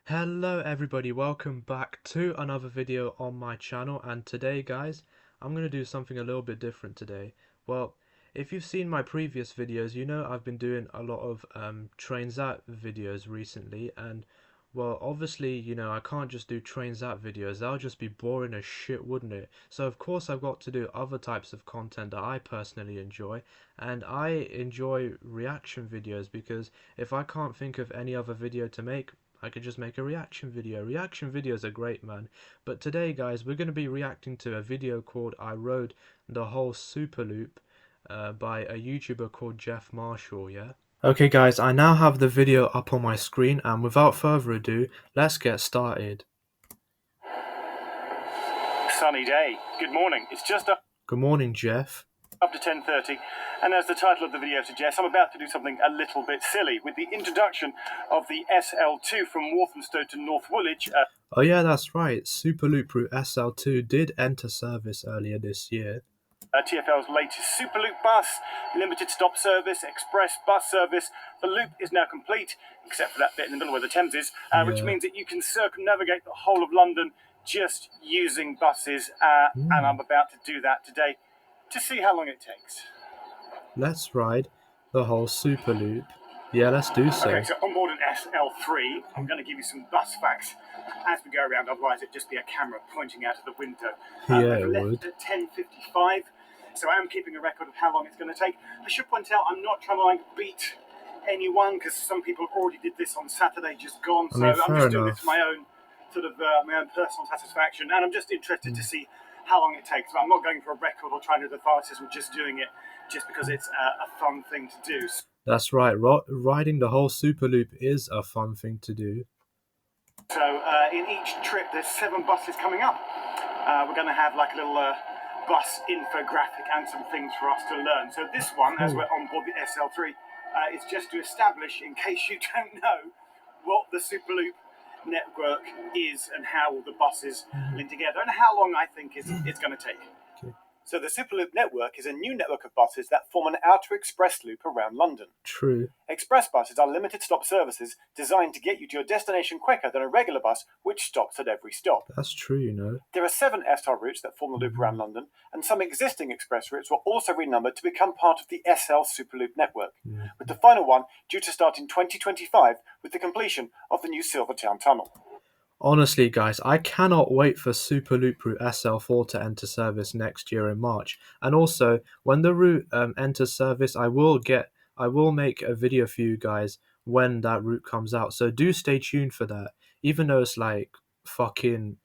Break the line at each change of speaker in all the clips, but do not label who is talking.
Hello everybody, welcome back to another video on my channel, and today guys, I'm going to do something a little bit different today. Well, if you've seen my previous videos, you know I've been doing a lot of Trains Out videos recently, and well, obviously, you know, I can't just do Trains Out videos, that would just be boring as shit, wouldn't it? So of course I've got to do other types of content that I personally enjoy, and I enjoy reaction videos because if I can't think of any other video to make, I could just make a reaction video. Reaction videos are great, man. But today, guys, we're going to be reacting to a video called I Rode the Whole SuperLoop by a YouTuber called Geoff Marshall, yeah? Okay, guys, I now have the video up on my screen, and without further ado, let's get started.
Sunny day. Good morning. It's just
Good morning, Geoff.
after 10:30, and as the title of the video suggests, I'm about to do something a little bit silly with the introduction of the SL2 from Walthamstow to North Woolwich.
Oh yeah, that's right. SuperLoop route SL2 did enter service earlier this year.
TfL's latest SuperLoop bus, limited stop service, express bus service. The loop is now complete, except for that bit in the middle where the Thames is, which means that you can circumnavigate the whole of London just using buses, and I'm about to do that today to see how long it takes.
Let's ride the whole SuperLoop. Yeah, let's do so.
Okay, so on board an SL3, I'm going to give you some bus facts as we go around, otherwise it'd just be a camera pointing out of the window.
Yeah,
I've
it
left
would.
at 10:55, so I am keeping a record of how long it's going to take. I should point out I'm not trying to like beat anyone, because some people already did this on Saturday just gone, so I'm just doing this for my own sort of my own personal satisfaction, and I'm just interested to see how long it takes. But I'm not going for a record or trying to do the fastest. We're just doing it just because it's a fun thing to do.
That's right. Riding the whole SuperLoop is a fun thing to do.
So in each trip, there's 7 buses coming up. We're going to have like a little bus infographic and some things for us to learn. So this one, as we're on board the SL3, is just to establish, in case you don't know, what the SuperLoop network is and how all the buses link together and how long I think it's going to take.
Okay.
So the SuperLoop network is a new network of buses that form an outer express loop around London.
True.
Express buses are limited stop services designed to get you to your destination quicker than a regular bus, which stops at every stop.
That's true, you know.
There are 7 SR routes that form the loop around London, and some existing express routes were also renumbered to become part of the SL SuperLoop network, with the final one due to start in 2025 with the completion of the new Silvertown Tunnel.
Honestly, guys, I cannot wait for SuperLoop route SL4 to enter service next year in March. And also, when the route enters service, I will make a video for you guys when that route comes out. So do stay tuned for that. Even though it's like fucking,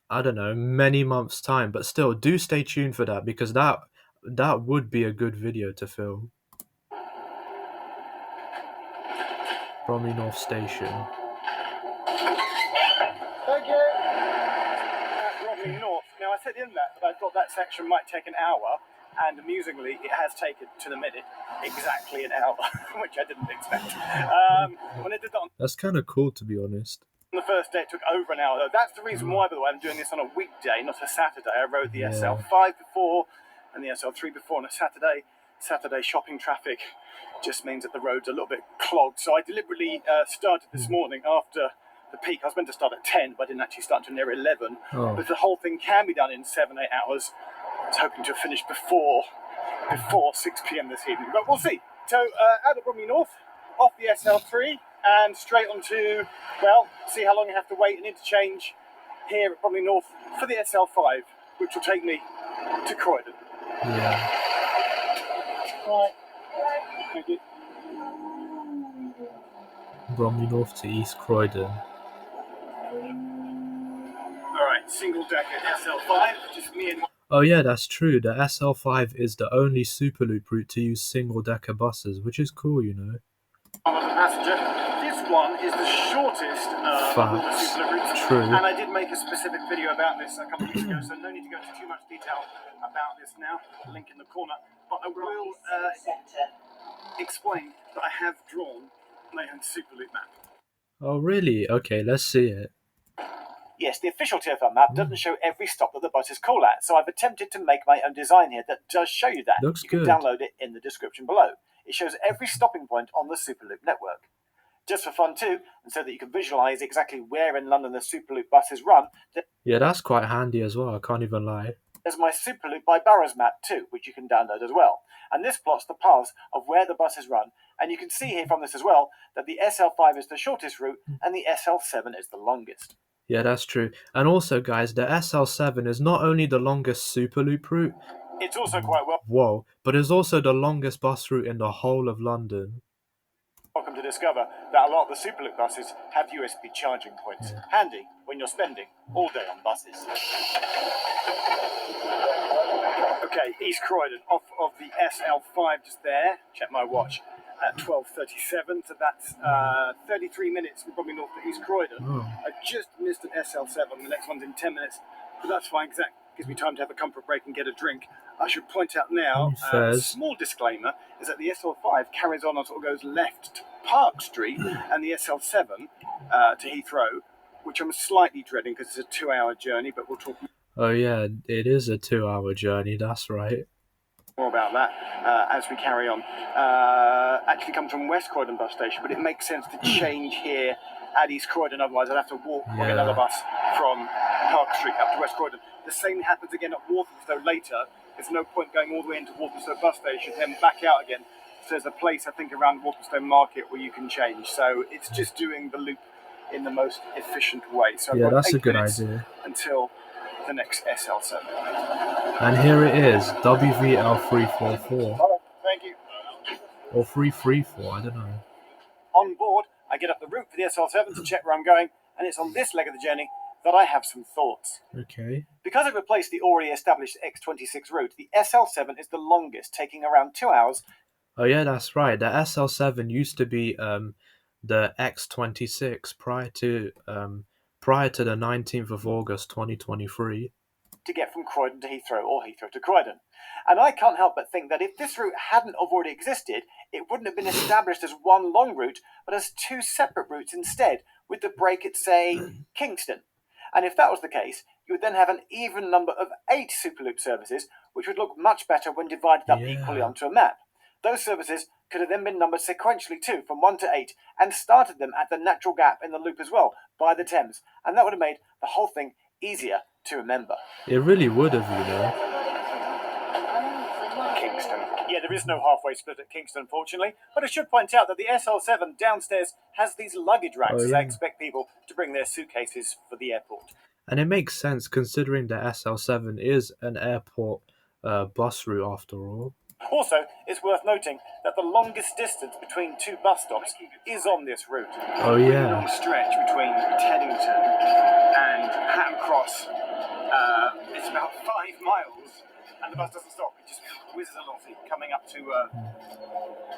I don't know, many months time, but still do stay tuned for that, because that would be a good video to film. Bromley North Station.
Thank you. Bromley North. Now I said in that I thought that section might take an hour, and amusingly, it has taken to the minute exactly an hour, which I didn't expect. When I did that on
That's kind of cool, to be honest.
the first day, it took over an hour though. That's the reason why, by the way, I'm doing this on a weekday, not a Saturday. I rode the SL5 before and the SL3 before on a Saturday. Saturday shopping traffic just means that the road's a little bit clogged. So I deliberately started this morning after the peak. I was meant to start at 10, but I didn't actually start until near 11.
Oh.
But the whole thing can be done in 7-8 hours. I was hoping to finish before 6 p.m. this evening, but we'll see. So out of Bromley North, off the SL3, and straight onto, well, see how long you have to wait and interchange here at Bromley North for the SL5, which will take me to Croydon.
Yeah.
Right. Thank you.
Bromley North to East Croydon.
Alright, single decker SL5, just me and
Oh yeah, that's true. The SL5 is the only SuperLoop route to use single-decker buses, which is cool, you know.
one other passenger. This one is the shortest of all the
Facts.
SuperLoop routes.
True.
And I did make a specific video about this a couple of weeks ago, so no need to go into too much detail about this now. Link in the corner. But I will explain that I have drawn my own SuperLoop map.
Oh really? Okay, let's see it.
Yes, the official TfL map doesn't show every stop that the buses call at, so I've attempted to make my own design here that does show you that.
Looks
you can
good.
download it in the description below. It shows every stopping point on the SuperLoop network. Just for fun too, and so that you can visualise exactly where in London the Superloop buses run,
Yeah, that's quite handy as well, I can't even lie.
there's my Superloop by Boroughs map too, which you can download as well. And this plots the paths of where the buses run, and you can see here from this as well that the SL5 is the shortest route and the SL7 is the longest.
Yeah, that's true. And also, guys, the SL7 is not only the longest Superloop route,
It's also quite
but it's also the longest bus route in the whole of London.
welcome to discover that a lot of the Superloop buses have USB charging points.
Yeah.
Handy when you're spending all day on buses. Okay, East Croydon, off of the SL5 just there. Check my watch at 12:37, so that's 33 minutes from probably north to East Croydon.
Oh.
I just missed an SL7. The next one's in 10 minutes, but that's fine because that gives me time to have a comfort break and get a drink. I should point out now, small disclaimer, is that the SL5 carries on and sort of goes left to Park Street and the SL7 to Heathrow, which I'm slightly dreading because it's a 2-hour journey, but we'll talk
Oh yeah, it is a 2-hour journey, that's right.
more about that as we carry on. Actually comes from West Croydon bus station, but it makes sense to change here at East Croydon, otherwise I'd have to walk or get another bus from Park Street up to West Croydon. The same happens again at Walthamstow later. There's no point going all the way into Walthamstow bus station, then back out again. So there's a place, I think, around Walthamstow Market where you can change. So it's just doing the loop in the most efficient way. So
Yeah,
I've got
that's a
8
good
minutes
idea.
until the next SL7.
And here it is, WVL344.
Thank you.
Or 334, I don't know.
On board, I get up the route for the SL7 to check where I'm going, and it's on this leg of the journey that I have some thoughts.
Okay.
Because it replaced the already established X26 route, the SL7 is the longest, taking around 2 hours.
Oh yeah, that's right. The SL7 used to be the X26 prior to the 19th of August 2023.
To get from Croydon to Heathrow or Heathrow to Croydon. And I can't help but think that if this route hadn't already existed, it wouldn't have been established as one long route, but as 2 separate routes instead, with the break at, say, Kingston. And if that was the case, you would then have an even number of 8 Superloop services, which would look much better when divided up equally onto a map. Those services could have then been numbered sequentially too, from 1 to 8, and started them at the natural gap in the loop as well, by the Thames. And that would have made the whole thing easier to remember.
It really would have, you know.
Kingston. Yeah, there is no halfway split at Kingston, unfortunately, but I should point out that the SL7 downstairs has these luggage racks, as I expect people to bring their suitcases for the airport.
And it makes sense considering the SL7 is an airport bus route after all.
Also, it's worth noting that the longest distance between 2 bus stops is on this route.
Oh yeah.
A long stretch between Teddington and Hatton Cross. It's about 5 miles, and the bus doesn't stop. It just whizzes along, coming up to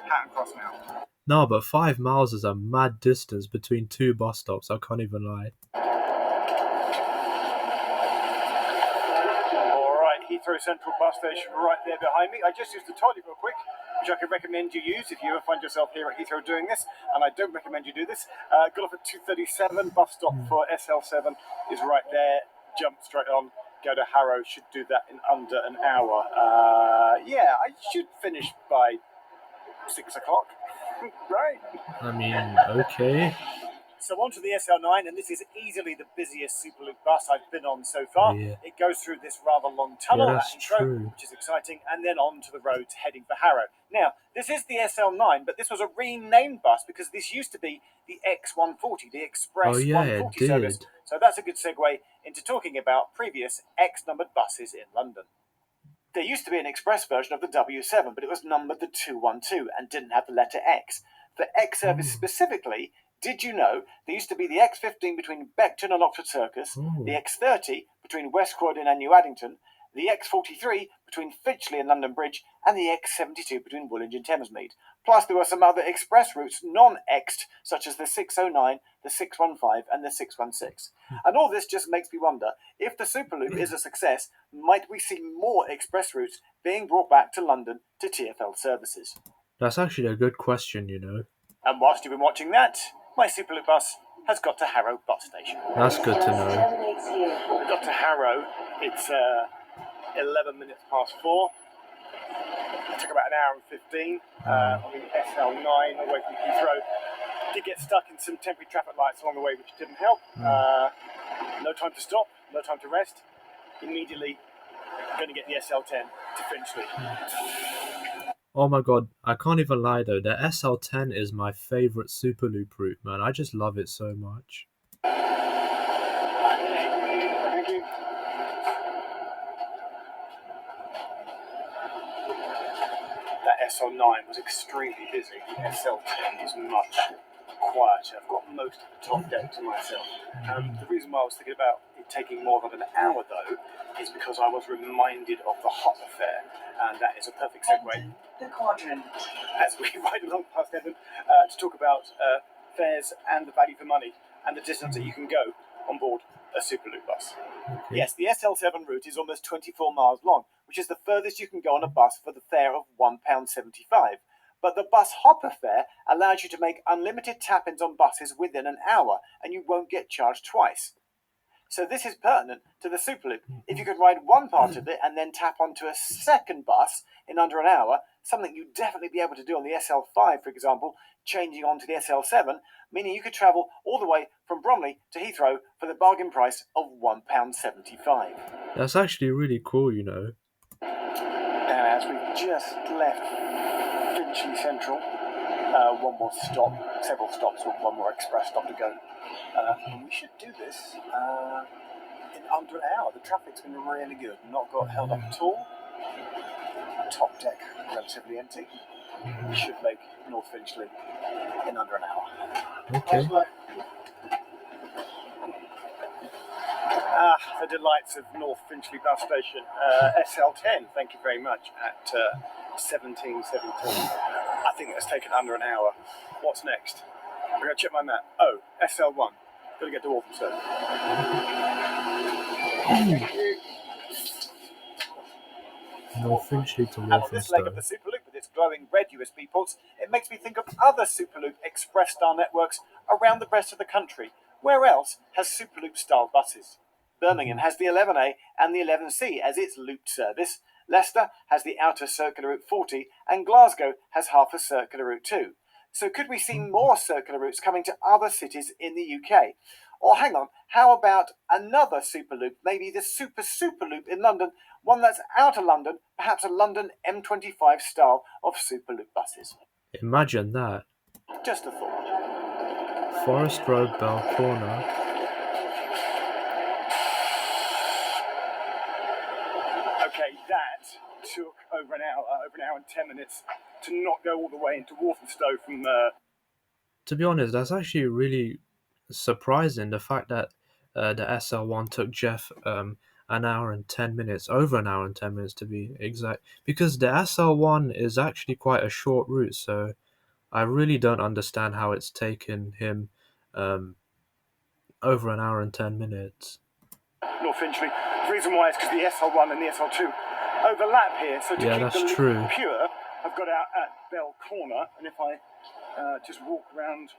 Hatton Cross now.
No, but 5 miles is a mad distance between 2 bus stops, I can't even lie.
Heathrow Central bus station right there behind me. I just used the toilet real quick, which I could recommend you use if you ever find yourself here at Heathrow doing this, and I don't recommend you do this. Got off at 2:37, bus stop for SL7 is right there. Jump straight on, go to Harrow, should do that in under an hour. Yeah, I should finish by 6 o'clock. Right.
I mean, okay.
So on to the SL9, and this is easily the busiest Superloop bus I've been on so far.
Yeah.
It goes through this rather long tunnel at Heathrow, which is exciting, and then on to the roads heading for Harrow. Now, this is the SL9, but this was a renamed bus because this used to be the X140, the Express 140 service. So that's a good segue into talking about previous X-numbered buses in London. There used to be an express version of the W7, but it was numbered the 212 and didn't have the letter X. For X service specifically, did you know there used to be the X15 between Beckton and Oxford Circus, the X30 between West Croydon and New Addington, the X43 between Finchley and London Bridge, and the X72 between Woolwich and Thamesmead. Plus there were some other express routes non-X'd, such as the 609, the 615 and the 616. And all this just makes me wonder, if the Superloop is a success, might we see more express routes being brought back to London to TfL services?
That's actually a good question, you know.
And whilst you've been watching that, my Superloop bus has got to Harrow bus station.
That's good to know.
We got to Harrow, it's 11 minutes past 4. It took about an hour and 15 on the SL9 away from Heathrow. Did get stuck in some temporary traffic lights along the way, which didn't help. No time to stop, no time to rest. Immediately going to get the SL10 to Finchley.
Oh my god, I can't even lie though, the SL10 is my favourite Superloop route, man. I just love it so much.
Thank you. That SL9 was extremely busy. The SL10 is much quieter. I've got most of the top deck to myself. The reason why I was thinking about it taking more than an hour though is because I was reminded of the Hopper Fair, and that is a perfect segue. The quadrant. As we ride along past Devon to talk about fares and the value for money and the distance that you can go on board a Superloop bus. Okay. Yes, the SL7 route is almost 24 miles long, which is the furthest you can go on a bus for the fare of £1.75. But the bus hopper fare allows you to make unlimited tap-ins on buses within an hour, and you won't get charged twice. So this is pertinent to the Superloop. If you could ride one part of it and then tap onto a second bus in under an hour, something you'd definitely be able to do on the SL5, for example, changing onto the SL7, meaning you could travel all the way from Bromley to Heathrow for the bargain price of £1.75.
That's actually really cool, you know.
And as we've just left Finchley Central, one more stop, several stops, with one more express stop to go. We should do this in under an hour. The traffic's been really good, not got held up at all. Top deck relatively empty. We should make North Finchley in under an hour.
Okay.
The delights of North Finchley bus station. SL10, thank you very much, at 17:17. I think that's taken under an hour. What's next? I'm going to check my map. Oh, SL1. Got to get to Walthamstow.
North Finchley to
And on this leg of the Superloop with its glowing red USB ports, it makes me think of other Superloop express style networks around the rest of the country. Where else has Superloop style buses? Birmingham has the 11A and the 11C as its looped service. Leicester has the outer circular route 40, and Glasgow has half a circular route 2. So could we see more circular routes coming to other cities in the UK? Or hang on, how about another Superloop, maybe the Superloop in London, one that's out of London, perhaps a London M25 style of Superloop buses?
Imagine that.
Just a thought.
Forest Road, Bell Corner.
Okay, that took over an hour and 10 minutes to not go all the way into Walthamstow from...
To be honest, that's actually really surprising, the fact that the SL1 took Geoff an hour and 10 minutes, over an hour and 10 minutes to be exact, because the SL1 is actually quite a short route, so I really don't understand how it's taken him over an hour and 10 minutes.
North Finchley. The reason why is because the SL1 and the SL2 overlap here, so to keep
that's
the loop
true.
pure, I've got out at Bell Corner, and if I just walk around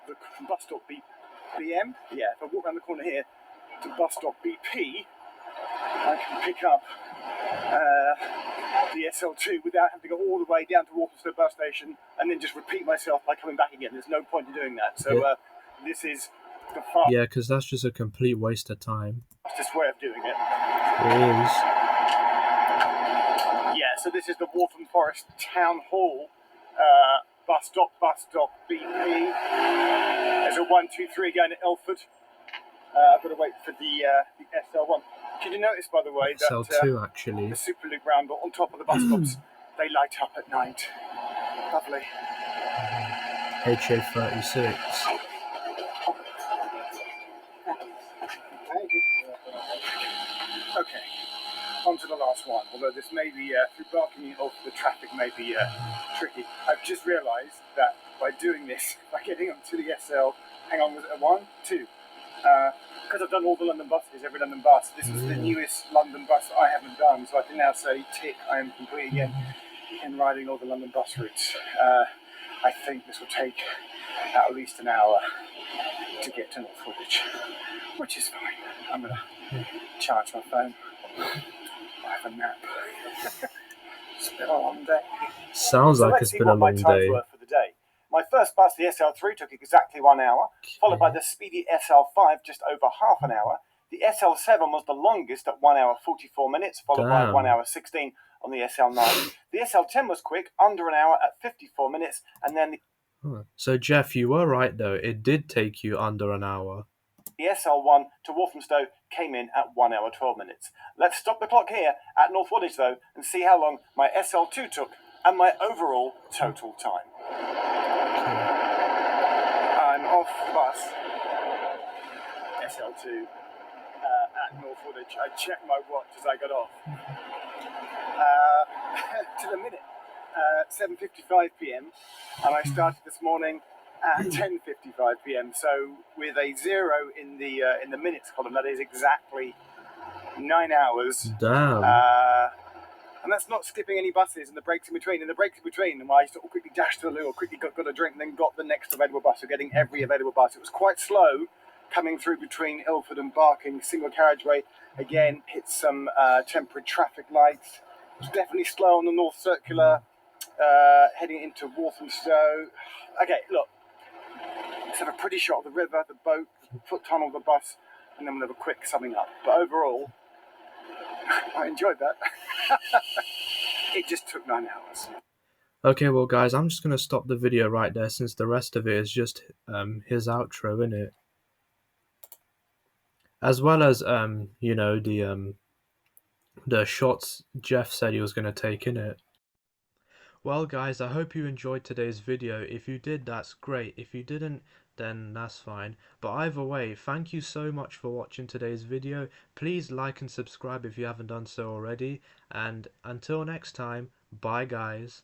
the bus stop BM, if I walk around the corner here to bus stop BP, I can pick up the SL2 without having to go all the way down to Walthamstow bus station and then just repeat myself by coming back again. There's no point in doing that. So this is the fastest.
Yeah, because that's just a complete waste of time.
Fastest way of doing it.
It is.
Yeah, so this is the Waltham Forest Town Hall bus stop BP. There's a 1, 2, 3 going to Ilford. I've got to wait for the SL1. Did you notice, by the way, that
SL2 actually,
the Superloop roundabout on top of the bus stops, they light up at night? Lovely.
HA36.
Okay, on to the last one. Although this may be, through barking off the traffic may be tricky. I've just realised that by doing this, by getting onto the SL, hang on, was it a 1, 2? Because I've done all the London buses, every London bus, this is the newest London bus that I haven't done, so I can now say, tick, I am complete again in riding all the London bus routes. I think this will take at least an hour to get to North Woolwich, which is fine. I'm going to charge my phone, have a nap. It's been a long day.
Sounds like it's been a long day.
For the day. My first bus, the SL3, took exactly 1 hour, followed by the speedy SL5, just over half an hour. The SL7 was the longest at 1 hour 44 minutes, followed by 1 hour 16 on the SL9. The SL10 was quick, under an hour at 54 minutes, and then
So Geoff, you were right though. It did take you under an hour.
the SL1 to Walthamstow came in at 1 hour 12 minutes. Let's stop the clock here at North Woolwich though and see how long my SL2 took and my overall total time. I'm off the bus, SL2, at North Woolwich. I checked my watch as I got off. To the minute, 7:55 p.m. and I started this morning at 10:55 p.m. So with a 0 in the minutes column, that is exactly 9 hours.
Damn.
And that's not skipping any buses and the breaks in between. In the breaks in between, I sort of quickly dashed to the loo or quickly got a drink and then got the next available bus, so getting every available bus. It was quite slow coming through between Ilford and Barking, single carriageway. Again, hit some temporary traffic lights. It was definitely slow on the North Circular, heading into Walthamstow. Okay, look, let's have a pretty shot of the river, the boat, the foot tunnel, the bus, and then we'll have a quick summing up. But overall, I enjoyed that. It just took 9 hours.
Okay, well guys, I'm just gonna stop the video right there since the rest of it is just his outro, innit? As well as you know, the shots Geoff said he was gonna take, innit? Well guys, I hope you enjoyed today's video. If you did, that's great. If you didn't, then that's fine. But either way, thank you so much for watching today's video. Please like and subscribe if you haven't done so already. And until next time, bye guys.